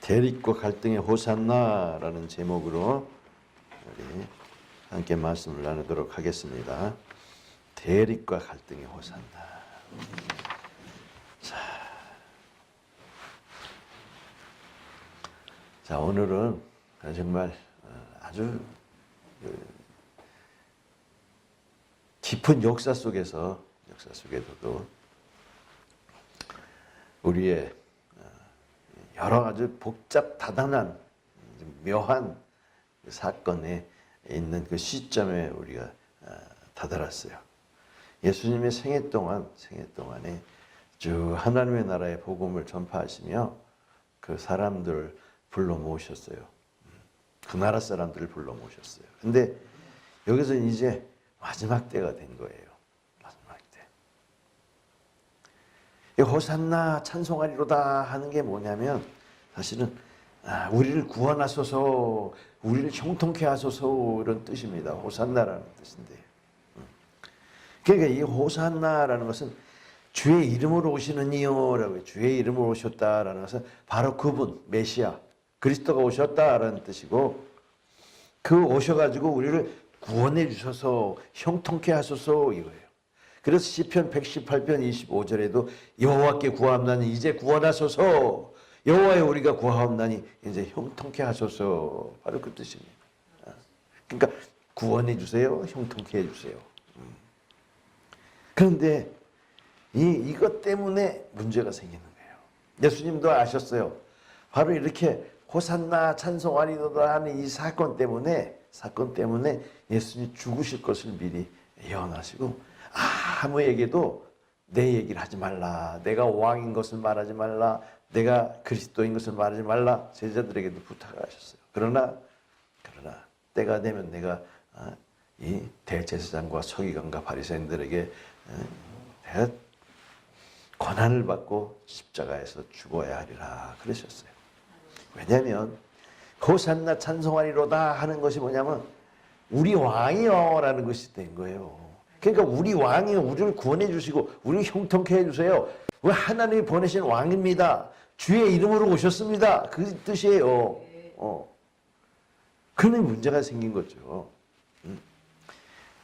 대립과 갈등의 호산나라는 제목으로 우리 함께 말씀을 나누도록 하겠습니다. 대립과 갈등의 호산나. 자, 오늘은 정말 아주 깊은 역사 속에서도 우리의 여러 가지 복잡 다단한 묘한 사건에 있는 그 시점에 우리가 다다랐어요. 예수님의 생애 동안에 쭉 하나님의 나라의 복음을 전파하시며 그 사람들을 불러 모으셨어요. 그 나라 사람들을 불러 모으셨어요. 근데 여기서 이제 마지막 때가 된 거예요. 마지막 때. 호산나 찬송하리로다 하는 게 뭐냐면 사실은 우리를 구원하소서, 우리를 형통케 하소서 이런 뜻입니다. 호산나라는 뜻인데. 그러니까 이 호산나라는 것은 주의 이름으로 오시는 이요라고 해요. 주의 이름으로 오셨다라는 것은 바로 그분 메시아 그리스도가 오셨다라는 뜻이고, 그 오셔가지고 우리를 구원해 주셔서 형통케 하소서 이거예요. 그래서 시편 118편 25절에도 여호와께 구하옵나니 이제 구원하소서, 여호와여 우리가 구하옵나니 이제 형통케 하소서, 바로 그 뜻입니다. 그러니까 구원해 주세요, 형통케 해주세요. 그런데 이것 때문에 문제가 생기는 거예요. 예수님도 아셨어요. 바로 이렇게 호산나 찬송하리로다 하는 이 사건 때문에 예수님이 죽으실 것을 미리 예언하시고, 아무에게도 내 얘기를 하지 말라, 내가 왕인 것을 말하지 말라, 내가 그리스도인 것을 말하지 말라, 제자들에게도 부탁을 하셨어요. 그러나 때가 되면 내가 이 대제사장과 서기관과 바리새인들에게 내가 고난을 받고 십자가에서 죽어야 하리라 그러셨어요. 왜냐하면 호산나 찬송하리로다 하는 것이 뭐냐면 우리 왕이요라는 것이 된 거예요. 그러니까 우리 왕이 우리를 구원해 주시고 우리를 형통케 해주세요. 우리 하나님이 보내신 왕입니다. 주의 이름으로 오셨습니다. 그 뜻이에요. 그러니 문제가 생긴 거죠.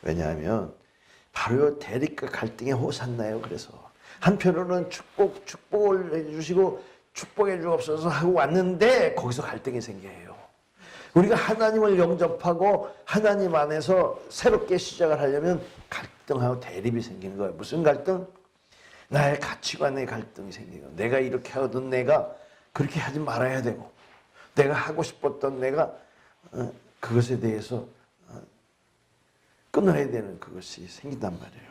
왜냐하면 바로 대립과 갈등의 호산나예요. 그래서 한편으로는 축복을 해주시고 축복해 주옵소서 하고 왔는데 거기서 갈등이 생겨요. 우리가 하나님을 영접하고 하나님 안에서 새롭게 시작을 하려면 갈등하고 대립이 생기는 거예요. 무슨 갈등? 나의 가치관의 갈등이 생기고, 내가 이렇게 하던 내가 그렇게 하지 말아야 되고, 내가 하고 싶었던 내가 그것에 대해서 끊어야 되는 그것이 생긴단 말이에요.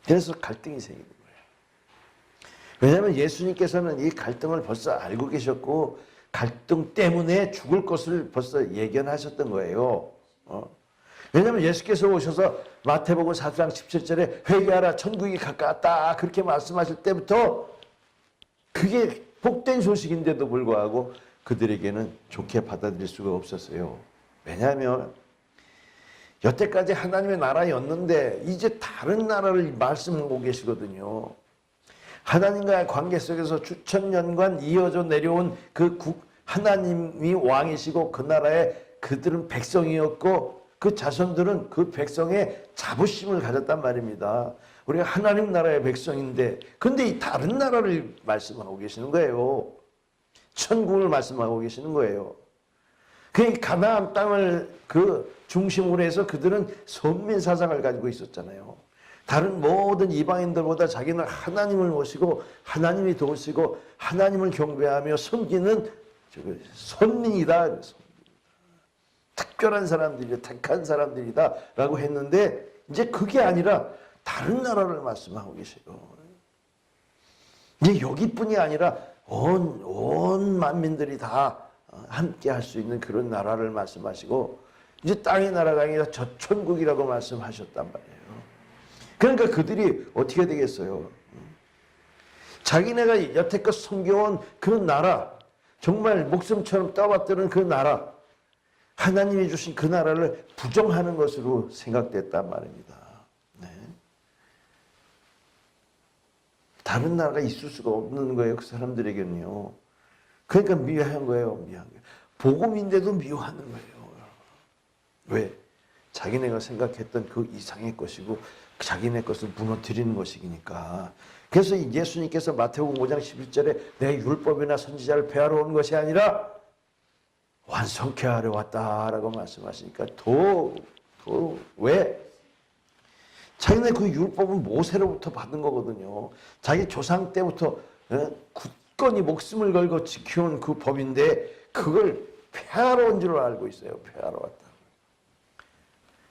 그래서 갈등이 생기는 거예요. 왜냐하면 예수님께서는 이 갈등을 벌써 알고 계셨고 갈등 때문에 죽을 것을 벌써 예견하셨던 거예요. 왜냐하면 예수께서 오셔서 마태복음 4장 17절에 회개하라 천국이 가까웠다 그렇게 말씀하실 때부터 그게 복된 소식인데도 불구하고 그들에게는 좋게 받아들일 수가 없었어요. 왜냐하면 여태까지 하나님의 나라였는데 이제 다른 나라를 말씀하고 계시거든요. 하나님과의 관계 속에서 수천년간 이어져 내려온 하나님이 왕이시고 그 나라에 그들은 백성이었고 그 자손들은 그 백성의 자부심을 가졌단 말입니다. 우리가 하나님 나라의 백성인데 근데 이 다른 나라를 말씀하고 계시는 거예요. 천국을 말씀하고 계시는 거예요. 그 가나안 땅을 그 중심으로 해서 그들은 선민 사상을 가지고 있었잖아요. 다른 모든 이방인들보다 자기는 하나님을 모시고 하나님이 도우시고 하나님을 경배하며 섬기는 선민이다. 특별한 사람들이다. 택한 사람들이다. 라고 했는데 이제 그게 아니라 다른 나라를 말씀하고 계세요. 이제 여기뿐이 아니라 온 만민들이 다 함께 할 수 있는 그런 나라를 말씀하시고 이제 땅의 나라가 아니라 저 천국이라고 말씀하셨단 말이에요. 그러니까 그들이 어떻게 되겠어요? 자기네가 여태껏 섬겨온 그 나라, 정말 목숨처럼 떠받드는 그 나라, 하나님이 주신 그 나라를 부정하는 것으로 생각됐단 말입니다. 네. 다른 나라가 있을 수가 없는 거예요. 그 사람들에게는요. 그러니까 미워한 거예요. 미워한 거예요. 복음인데도 미워하는 거예요. 왜? 자기네가 생각했던 그 이상의 것이고 자기네 것을 무너뜨리는 것이니까. 그래서 예수님께서 마태복음 5장 11절에 내 율법이나 선지자를 폐하러 온 것이 아니라 완성케 하려 왔다라고 말씀하시니까 왜? 자기네 그 율법은 모세로부터 받은 거거든요. 자기 조상 때부터 굳건히 목숨을 걸고 지켜온 그 법인데 그걸 폐하러 온 줄 알고 있어요. 폐하러 왔다.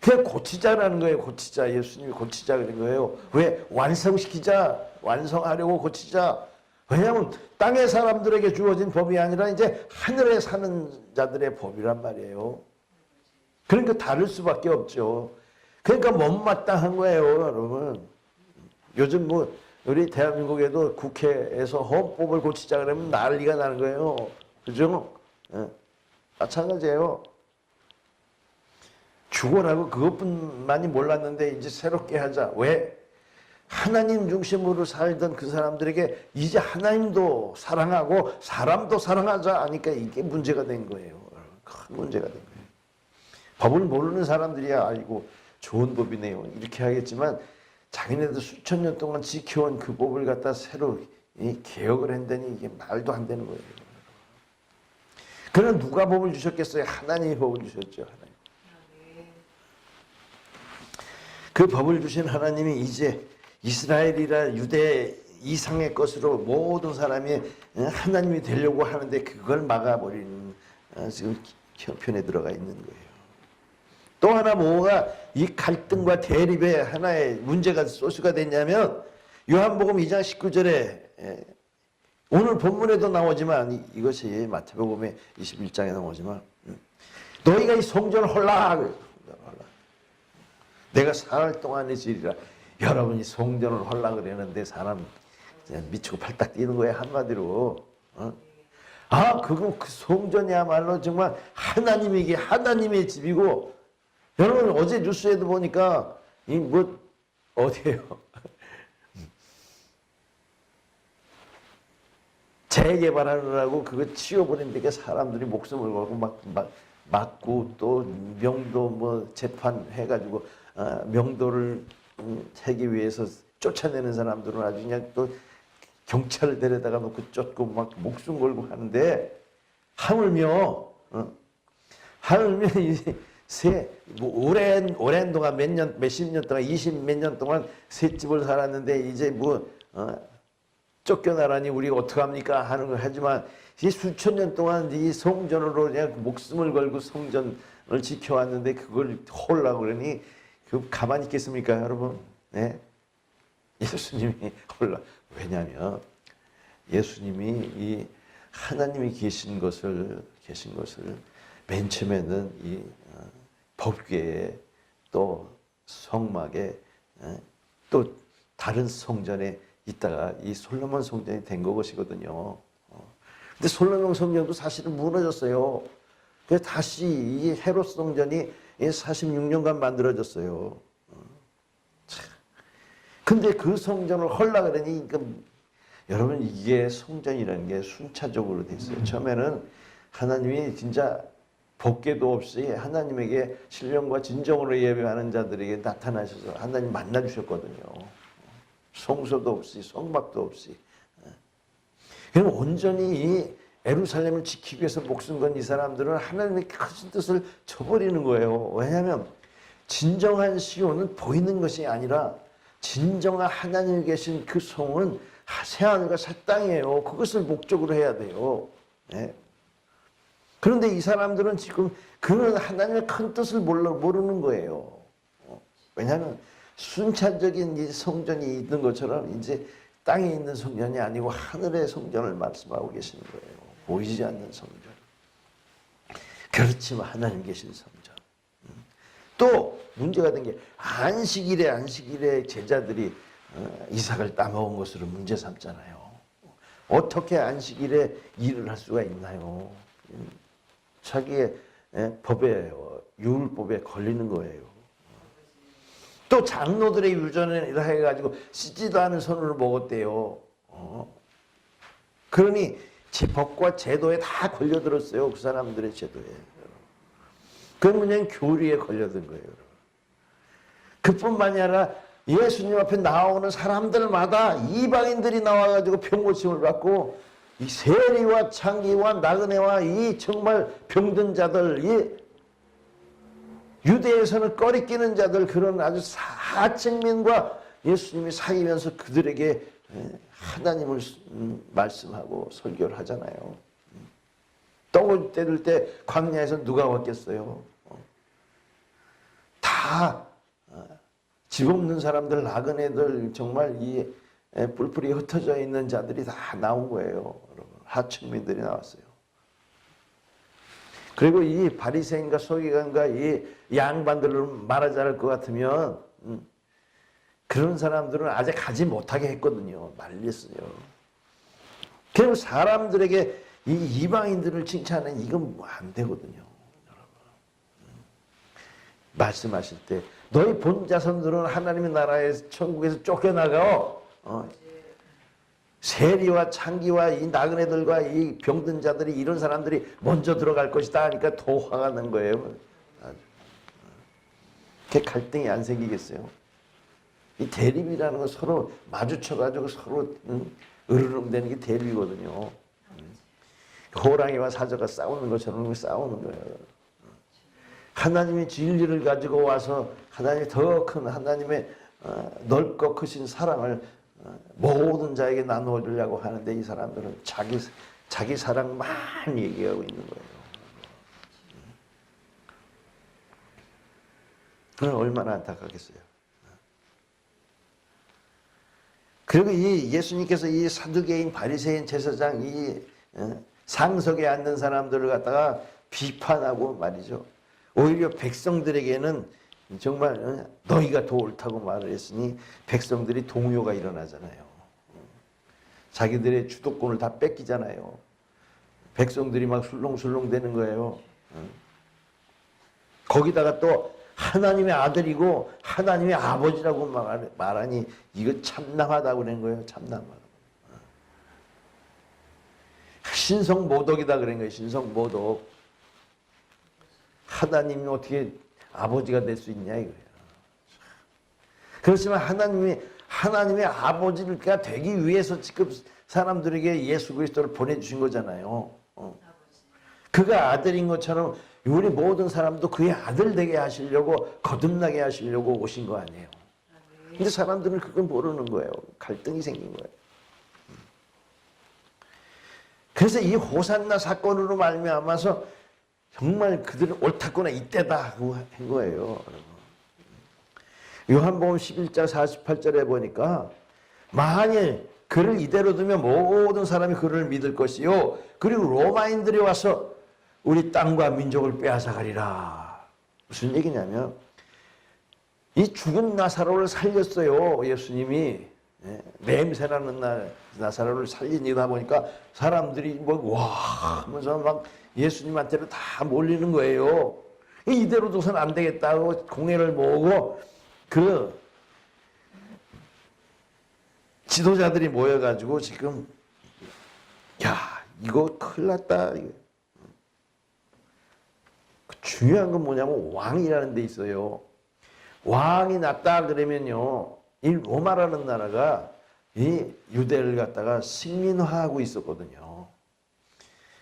그냥 고치자라는 거예요. 고치자. 예수님이 고치자 그런 거예요. 왜? 완성시키자. 완성하려고 고치자. 왜냐하면 땅의 사람들에게 주어진 법이 아니라 이제 하늘에 사는 자들의 법이란 말이에요. 그러니까 다를 수밖에 없죠. 그러니까 못마땅한 거예요, 여러분. 요즘 뭐 우리 대한민국에도 국회에서 헌법을 고치자 그러면 난리가 나는 거예요. 그죠? 마찬가지예요. 죽어라고 그것뿐만이 몰랐는데 이제 새롭게 하자. 왜? 하나님 중심으로 살던 그 사람들에게 이제 하나님도 사랑하고 사람도 사랑하자 하니까 이게 문제가 된 거예요. 큰 문제가 된 거예요. 법을 모르는 사람들이야 아이고 좋은 법이네요. 이렇게 하겠지만 자기네도 수천 년 동안 지켜온 그 법을 갖다 새로 개혁을 한다니 이게 말도 안 되는 거예요. 그럼 누가 법을 주셨겠어요? 하나님이 법을 주셨죠. 하나님. 그 법을 주신 하나님이 이제 이스라엘이라 유대 이상의 것으로 모든 사람이 하나님이 되려고 하는데 그걸 막아버리는 지금 형편에 들어가 있는 거예요. 또 하나 뭐가 이 갈등과 대립의 하나의 문제가 소스가 됐냐면 요한복음 2장 19절에 오늘 본문에도 나오지만 이것이 마태복음의 21장에 나오지만 너희가 이 성전을 헐라 내가 사흘 동안에 지으리라. 여러분이 성전을 헐라 그러는데 사람 미치고 팔딱 뛰는 거예요. 한마디로. 그거 그 성전이야말로 정말 하나님의 집이고 여러분 어제 뉴스에도 보니까 어디에요? 재개발하느라고 그거 치워버린 데가 사람들이 목숨을 걸고 막고 또 명도 재판 해가지고 명도를 하기 위해서 쫓아내는 사람들은 아주 그냥 또 경찰을 데려다가 놓고 쫓고 막 목숨 걸고 하는데 하물며 오랜 동안 몇십 년 동안 20몇 년 동안 셋집을 살았는데 이제 쫓겨나라니 우리가 어떡합니까 하는 걸 하지만 이 수천 년 동안 이 성전으로 그냥 목숨을 걸고 성전을 지켜왔는데 그걸 홀라고 그러니 그 가만히 있겠습니까 여러분? 네? 예수님이 홀라. 왜냐하면 예수님이 이 하나님이 계신 것을 맨 처음에는 이 법궤에 또 성막에 또 다른 성전에 있다가 이 솔로몬 성전이 된 것이거든요. 근데 솔로몬 성전도 사실은 무너졌어요. 그래서 다시 이 헤롯 성전이 46년간 만들어졌어요. 근데 그 성전을 헐라 그러니 여러분 이게 성전이라는 게 순차적으로 됐어요. 처음에는 하나님이 진짜 법궤도 없이 하나님에게 신령과 진정으로 예배하는 자들에게 나타나셔서 하나님 만나주셨거든요. 성소도 없이 성막도 없이. 그럼 온전히 이 예루살렘을 지키기 위해서 목숨 건 이 사람들은 하나님의 크신 뜻을 저버리는 거예요. 왜냐하면 진정한 시온은 보이는 것이 아니라 진정한 하나님이 계신 그 성은 새하늘과 새 땅이에요. 그것을 목적으로 해야 돼요. 네. 그런데 이 사람들은 지금 그런 하나님의 큰 뜻을 모르는 거예요. 왜냐하면 순차적인 이 성전이 있는 것처럼 이제 땅에 있는 성전이 아니고 하늘의 성전을 말씀하고 계시는 거예요. 보이지 않는 성전. 그렇지만 하나님 계신 성전. 또 문제가 된 게 안식일에 제자들이 이삭을 따먹은 것으로 문제 삼잖아요. 어떻게 안식일에 일을 할 수가 있나요? 자기의 법에 율법에 걸리는 거예요. 또 장로들의 유전을 해가지고 씻지도 않은 손으로 먹었대요. 그러니 법과 제도에 다 걸려들었어요. 그 사람들의 제도에. 그건 그냥 교리에 걸려든 거예요. 그뿐만이 아니라 예수님 앞에 나오는 사람들마다 이방인들이 나와가지고 병고침을 받고 이 세리와 창기와 나그네와 이 정말 병든 자들, 이 유대에서는 꺼리끼는 자들, 그런 아주 하층민과 예수님이 사귀면서 그들에게 하나님을 말씀하고 설교를 하잖아요. 떡을 때릴 때 광야에서 누가 왔겠어요? 다 집 없는 사람들, 나그네들, 정말 이 뿔뿔이 흩어져 있는 자들이 다 나온 거예요. 여러분. 하층민들이 나왔어요. 그리고 이 바리새인과 서기관과 이 양반들을 말하지 않을 것 같으면 그런 사람들은 아직 가지 못하게 했거든요. 말렸어요. 그리고 사람들에게 이 이방인들을 칭찬하는 이건 뭐 안 되거든요. 여러분. 말씀하실 때 너희 본자손들은 하나님의 나라에서 천국에서 쫓겨나가 세리와 창기와 이 나그네들과 이 병든 자들이 이런 사람들이 먼저 들어갈 것이다 하니까 더 화가 난 거예요. 그게 갈등이 안 생기겠어요? 이 대립이라는 건 서로 마주쳐가지고 서로 으르렁대는 게 대립이거든요. 호랑이와 사자가 싸우는 것처럼 싸우는 거예요. 하나님이 진리를 가지고 와서 하나님이 더 큰 하나님의 넓고 크신 사랑을 모든 자에게 나누어 주려고 하는데 이 사람들은 자기 사랑만 얘기하고 있는 거예요. 그건 얼마나 안타깝겠어요. 그리고 이 예수님께서 이 사두개인, 바리새인, 제사장, 이 상석에 앉는 사람들을 갖다가 비판하고 말이죠. 오히려 백성들에게는 정말 너희가 더 옳다고 말을 했으니 백성들이 동요가 일어나잖아요. 자기들의 주도권을 다 뺏기잖아요. 백성들이 막 술렁술렁 되는 거예요. 거기다가 또 하나님의 아들이고 하나님의 아버지라고 말하니 이거 참남하다고 그런 거예요. 참남하다. 신성모독이다 그런 거예요. 신성모독. 하나님이 어떻게 아버지가 될 수 있냐 이거예요. 그렇지만 하나님의 아버지가 되기 위해서 지금 사람들에게 예수 그리스도를 보내주신 거잖아요. 그가 아들인 것처럼 우리 모든 사람도 그의 아들 되게 하시려고, 거듭나게 하시려고 오신 거 아니에요. 근데 사람들은 그걸 모르는 거예요. 갈등이 생긴 거예요. 그래서 이 호산나 사건으로 말미암아서 정말 그들은 옳다구나 이때다 하고 한 거예요. 요한복음 11장 48절에 보니까 만일 그를 이대로 두면 모든 사람이 그를 믿을 것이요 그리고 로마인들이 와서 우리 땅과 민족을 빼앗아가리라. 무슨 얘기냐면 이 죽은 나사로를 살렸어요. 예수님이. 냄새나는 나사로를 살린 이다 보니까 사람들이 와 하면서 막 예수님한테로 다 몰리는 거예요. 이대로 둬서는 안 되겠다고 공회를 모으고 그 지도자들이 모여가지고 지금 야 이거 큰일 났다. 중요한 건 뭐냐면 왕이라는 데 있어요. 왕이 났다 그러면요. 이 로마라는 나라가 이 유대를 갖다가 식민화하고 있었거든요.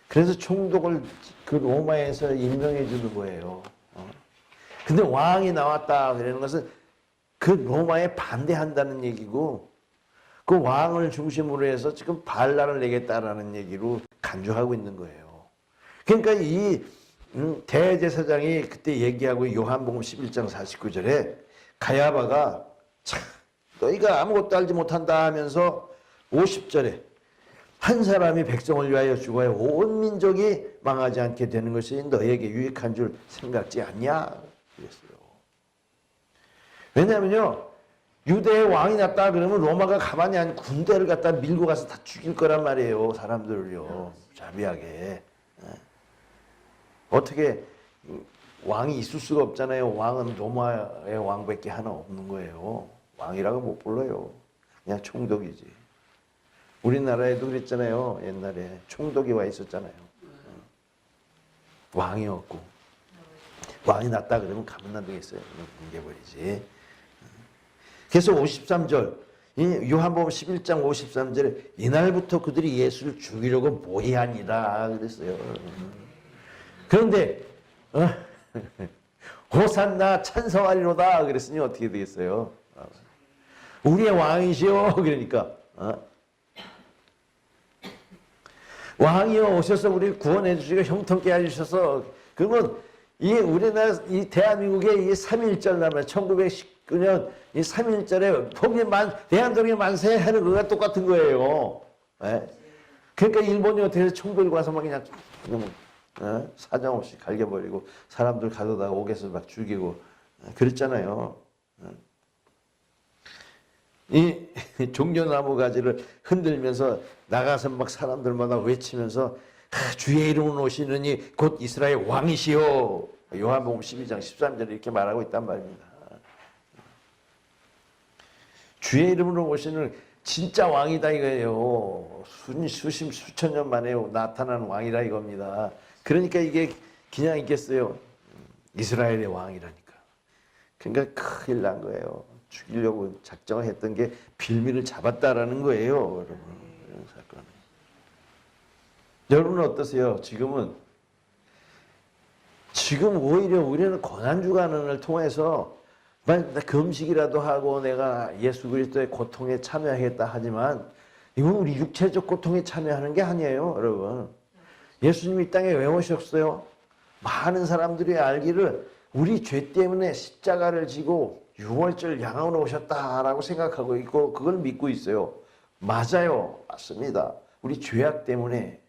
그래서 총독을 그 로마에서 임명해 주는 거예요. 근데 왕이 나왔다 그러는 것은 그 로마에 반대한다는 얘기고 그 왕을 중심으로 해서 지금 반란을 내겠다라는 얘기로 간주하고 있는 거예요. 그러니까 이 대제사장이 그때 얘기하고 요한복음 11장 49절에 가야바가 참 너희가 아무것도 알지 못한다 하면서 50절에 한 사람이 백성을 위하여 죽어야 온 민족이 망하지 않게 되는 것이 너에게 유익한 줄 생각지 않냐 그랬어요. 왜냐하면요 유대의 왕이 났다 그러면 로마가 가만히 안 군대를 갖다 밀고 가서 다 죽일 거란 말이에요. 사람들을요 자비하게. 어떻게 왕이 있을 수가 없잖아요. 왕은 로마의 왕밖에 하나 없는 거예요. 왕이라고 못 불러요. 그냥 총독이지. 우리나라에도 그랬잖아요. 옛날에 총독이 와 있었잖아요. 왕이 없고 왕이 났다 그러면 가만 안 되겠어요. 뭉개버리지. 그래서 53절 요한복음 11장 53절에 이날부터 그들이 예수를 죽이려고 모의하니라 그랬어요. 그런데 호산나 찬송하리로다 그랬으니 어떻게 되겠어요? 우리의 왕이시여 그러니까 왕이여 오셔서 우리를 구원해 주시고 형통케 해주셔서 그러면 이 우리나라 이 대한민국의 이 3.1절 나라 1919년 이 3.1절에 대한독립 만세 하는 거가 똑같은 거예요. 네? 그러니까 일본이 어떻게 해서 총 들고 와서 막 그냥 사정없이 갈겨버리고 사람들 가져다가 옥에서 막 죽이고 그랬잖아요. 이 종려나무 가지를 흔들면서 나가서 막 사람들마다 외치면서 주의 이름으로 오시느니 곧 이스라엘 왕이시오. 요한복음 12장 13절에 이렇게 말하고 있단 말입니다. 주의 이름으로 오시는 진짜 왕이다 이거예요. 수천 년 만에 나타난 왕이라 이겁니다. 그러니까 이게 그냥 있겠어요. 이스라엘의 왕이라니까. 그러니까 큰일 난 거예요. 죽이려고 작정을 했던 게 빌미를 잡았다라는 거예요. 여러분. 이런 사건. 여러분은 어떠세요? 지금 오히려 우리는 고난주간을 통해서 금식이라도 하고 내가 예수 그리스도의 고통에 참여하겠다 하지만 이건 우리 육체적 고통에 참여하는 게 아니에요. 여러분. 예수님이 이 땅에 왜 오셨어요? 많은 사람들이 알기를 우리 죄 때문에 십자가를 지고 유월절 양으로 오셨다라고 생각하고 있고 그걸 믿고 있어요. 맞아요. 맞습니다. 우리 죄악 때문에.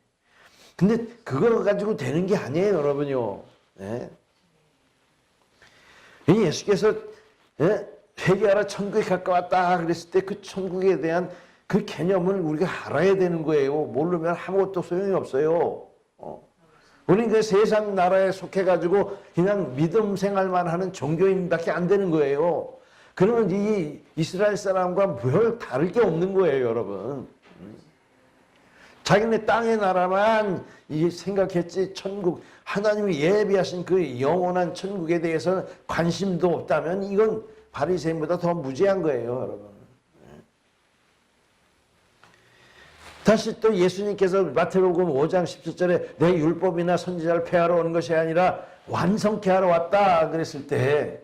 근데 그걸 가지고 되는 게 아니에요. 여러분요. 네. 예수께서 회개하라 천국에 가까웠다 그랬을 때 그 천국에 대한 그 개념을 우리가 알아야 되는 거예요. 모르면 아무것도 소용이 없어요. 우리는 그 세상 나라에 속해가지고 그냥 믿음 생활만 하는 종교인밖에 안 되는 거예요. 그러면 이 이스라엘 사람과 별 다를 게 없는 거예요, 여러분. 자기네 땅의 나라만 생각했지 천국, 하나님이 예비하신 그 영원한 천국에 대해서는 관심도 없다면 이건 바리새인보다 더 무지한 거예요, 여러분. 다시 또 예수님께서 마태복음 5장 17절에 내 율법이나 선지자를 폐하러 오는 것이 아니라 완성케 하러 왔다 그랬을 때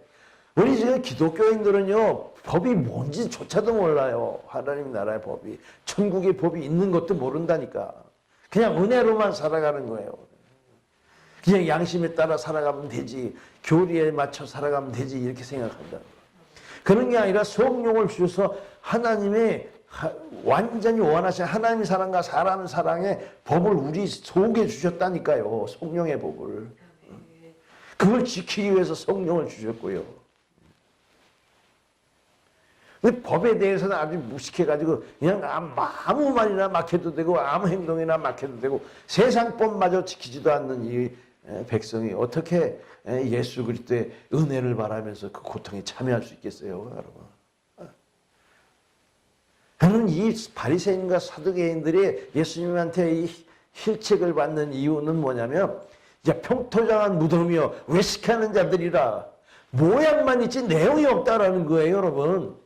우리 지금 기독교인들은요 법이 뭔지조차도 몰라요. 하나님 나라의 법이, 천국의 법이 있는 것도 모른다니까. 그냥 은혜로만 살아가는 거예요. 그냥 양심에 따라 살아가면 되지, 교리에 맞춰 살아가면 되지 이렇게 생각한다. 그런 게 아니라 성령을 주셔서 하나님의 완전히 원하신 하나님의 사랑과 사람 사랑의 법을 우리 속에 주셨다니까요. 성령의 법을. 그걸 지키기 위해서 성령을 주셨고요. 근데 법에 대해서는 아주 무식해가지고 그냥 아무 말이나 막 해도 되고 아무 행동이나 막 해도 되고 세상법마저 지키지도 않는 이 백성이 어떻게 예수 그리스도의 은혜를 바라면서 그 고통에 참여할 수 있겠어요, 여러분? 저는 이 바리새인과 사두개인들이 예수님한테 이 힐책을 받는 이유는 뭐냐면 이제 평토장한 무덤이여 외식하는 자들이라 모양만 있지 내용이 없다라는 거예요, 여러분.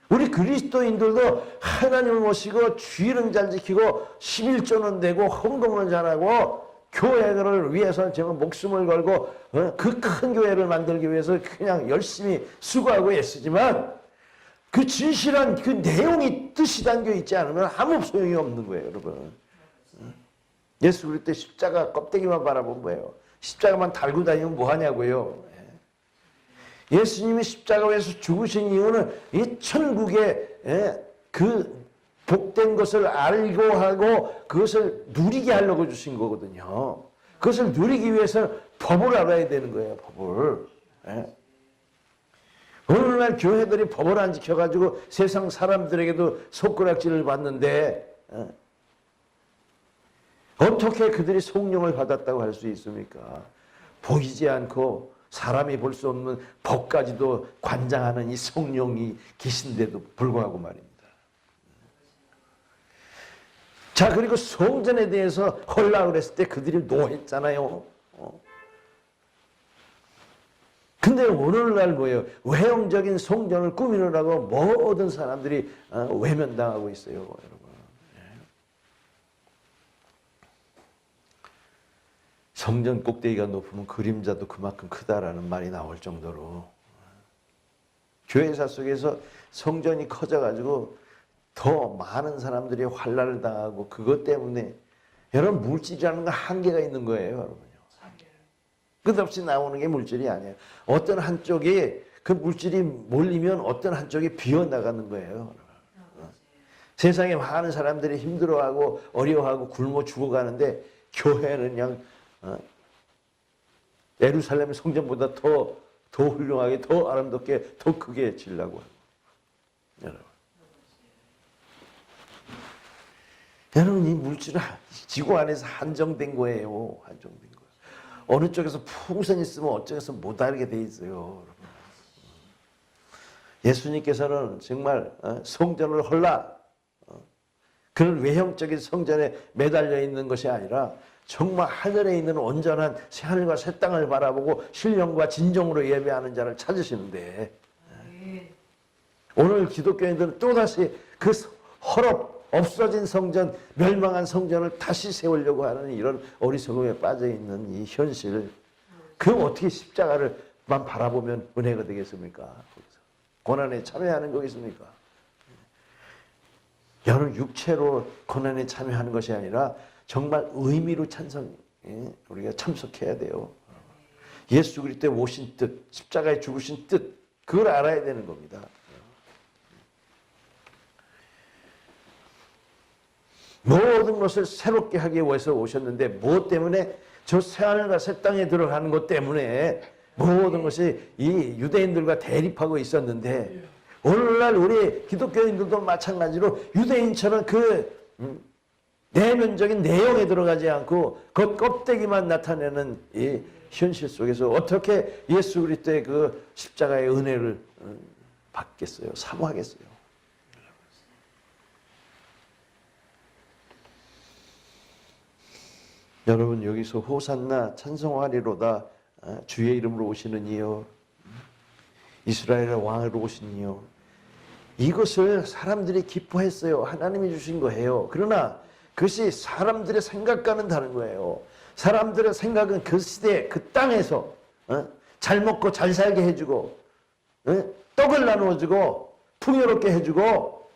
우리 그리스도인들도 하나님을 모시고 주일은 잘 지키고 11조는 되고 헌금은 잘하고 교회를 위해서 제가 목숨을 걸고 그 큰 교회를 만들기 위해서 그냥 열심히 수고하고 애쓰지만 그 진실한 그 내용이 뜻이 담겨 있지 않으면 아무 소용이 없는 거예요, 여러분. 예수 그리스도 십자가 껍데기만 바라본 거예요. 십자가만 달고 다니면 뭐 하냐고요. 예수님이 십자가에서 죽으신 이유는 이 천국의 그 복된 것을 알고 하고 그것을 누리게 하려고 주신 거거든요. 그것을 누리기 위해서 법을 알아야 되는 거예요, 법을. 오늘날 교회들이 법을 안 지켜가지고 세상 사람들에게도 손가락질을 받는데 어떻게 그들이 성령을 받았다고 할 수 있습니까? 보이지 않고 사람이 볼 수 없는 법까지도 관장하는 이 성령이 계신데도 불구하고 말입니다. 자, 그리고 성전에 대해서 헐라 그랬을 때 그들이 노했잖아요. 근데 오늘날 뭐예요? 외형적인 성전을 꾸미느라고 모든 사람들이 외면당하고 있어요, 여러분. 성전 꼭대기가 높으면 그림자도 그만큼 크다라는 말이 나올 정도로 교회사 속에서 성전이 커져가지고 더 많은 사람들이 환난을 당하고 그것 때문에 여러분 물질이라는 건 한계가 있는 거예요, 여러분요. 끝없이 나오는 게 물질이 아니에요. 어떤 한쪽이 그 물질이 몰리면 어떤 한쪽이 비어나가는 거예요. 세상에 많은 사람들이 힘들어하고 어려워하고 굶어 죽어가는데 교회는 그냥 예루살렘 성전보다 더 훌륭하게, 더 아름답게, 더 크게 지으려고 하고. 여러분, 이 물질은 지구 안에서 한정된 거예요. 한정된 거예요. 어느 쪽에서 풍선이 있으면 어쪽에서 못하게 돼 있어요. 여러분. 예수님께서는 정말 성전을 헐라 그런 외형적인 성전에 매달려 있는 것이 아니라 정말 하늘에 있는 온전한 하늘과 새 땅을 바라보고 신령과 진정으로 예배하는 자를 찾으시는데 오늘 기독교인들은 또다시 그 헐업 없어진 성전, 멸망한 성전을 다시 세우려고 하는 이런 어리석음에 빠져있는 이 현실, 그 어떻게 십자가를만 바라보면 은혜가 되겠습니까? 고난에 참여하는 거겠습니까? 여러분, 육체로 고난에 참여하는 것이 아니라 정말 의미로 우리가 참석해야 돼요. 예수 그리스도의 오신 뜻, 십자가에 죽으신 뜻, 그걸 알아야 되는 겁니다. 모든 것을 새롭게 하기 위해서 오셨는데 무엇 때문에? 저 새하늘과 새 땅에 들어가는 것 때문에 모든 것이 이 유대인들과 대립하고 있었는데 오늘날 우리 기독교인들도 마찬가지로 유대인처럼 그 내면적인 내용에 들어가지 않고 그 껍데기만 나타내는 이 현실 속에서 어떻게 예수 그리스도의 그 십자가의 은혜를 받겠어요? 사모하겠어요? 여러분, 여기서 호산나 찬송하리로다 주의 이름으로 오시는 이여 이스라엘의 왕으로 오신 이여, 이것을 사람들이 기뻐했어요. 하나님이 주신 거예요. 그러나 그것이 사람들의 생각과는 다른 거예요. 사람들의 생각은 그 시대 그 땅에서 잘 먹고 잘 살게 해주고 떡을 나누어주고 풍요롭게 해주고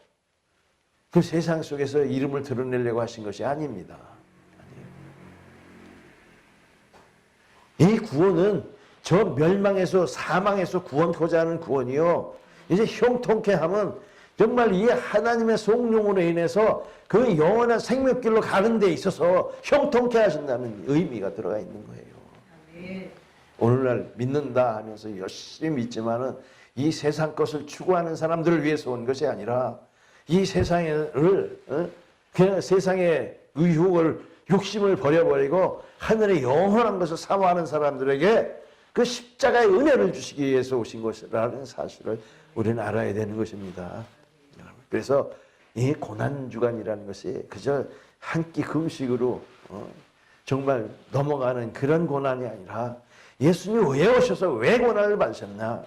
그 세상 속에서 이름을 드러내려고 하신 것이 아닙니다. 이 구원은 저 멸망에서 사망에서 구원코자 하는 구원이요, 이제 형통케 하면 정말 이 하나님의 성령으로 인해서 그 영원한 생명길로 가는 데 있어서 형통케 하신다는 의미가 들어가 있는 거예요. 오늘날 믿는다 하면서 열심히 믿지만은 이 세상 것을 추구하는 사람들을 위해서 온 것이 아니라 이 세상을 그냥 세상의 유혹을 욕심을 버려버리고 하늘의 영원한 것을 사모하는 사람들에게 그 십자가의 은혜를 주시기 위해서 오신 것이라는 사실을 우리는 알아야 되는 것입니다. 그래서 이 고난주간이라는 것이 그저 한 끼 금식으로 정말 넘어가는 그런 고난이 아니라 예수님이 왜 오셔서 왜 고난을 받으셨나?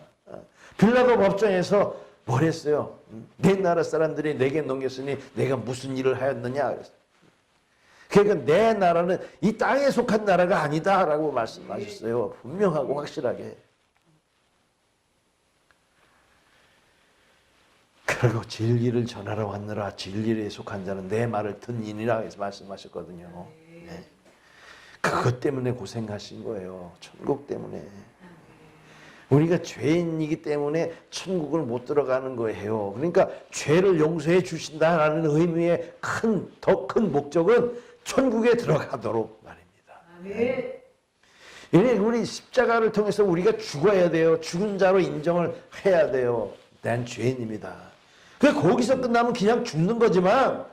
빌라도 법정에서 뭘 했어요? 내 나라 사람들이 내게 넘겼으니 내가 무슨 일을 하였느냐? 그랬어요. 그러니까 내 나라는 이 땅에 속한 나라가 아니다라고 말씀하셨어요. 분명하고 확실하게. 그리고 진리를 전하러 왔느라 진리에 속한 자는 내 말을 듣니라 해서 말씀하셨거든요. 네. 그것 때문에 고생하신 거예요. 천국 때문에. 우리가 죄인이기 때문에 천국을 못 들어가는 거예요. 그러니까 죄를 용서해 주신다라는 의미의 더 큰 목적은 천국에 들어가도록 말입니다. 네. 우리 십자가를 통해서 우리가 죽어야 돼요. 죽은 자로 인정을 해야 돼요. 난 죄인입니다. 거기서 끝나면 그냥 죽는 거지만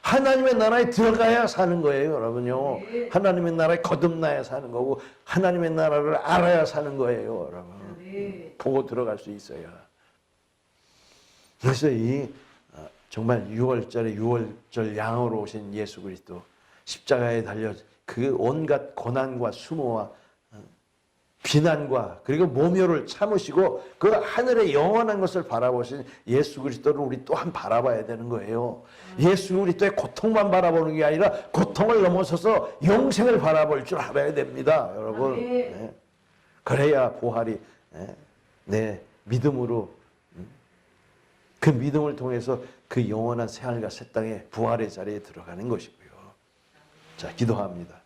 하나님의 나라에 들어가야 사는 거예요, 여러분요. 하나님의 나라에 거듭나야 사는 거고 하나님의 나라를 알아야 사는 거예요, 여러분. 보고 들어갈 수 있어야. 그래서 이 정말 6월절에 6월절 양으로 오신 예수 그리스도 십자가에 달려 그 온갖 고난과 수모와 비난과 그리고 모멸을 참으시고 그 하늘의 영원한 것을 바라보신 예수 그리스도를 우리 또한 바라봐야 되는 거예요. 예수 그리스도의 고통만 바라보는 게 아니라 고통을 넘어서서 영생을 바라볼 줄 알아야 됩니다, 여러분. 네. 그래야 부활이 내 믿음으로 그 믿음을 통해서 그 영원한 새하늘과 새 땅에 부활의 자리에 들어가는 것이고요. 자, 기도합니다.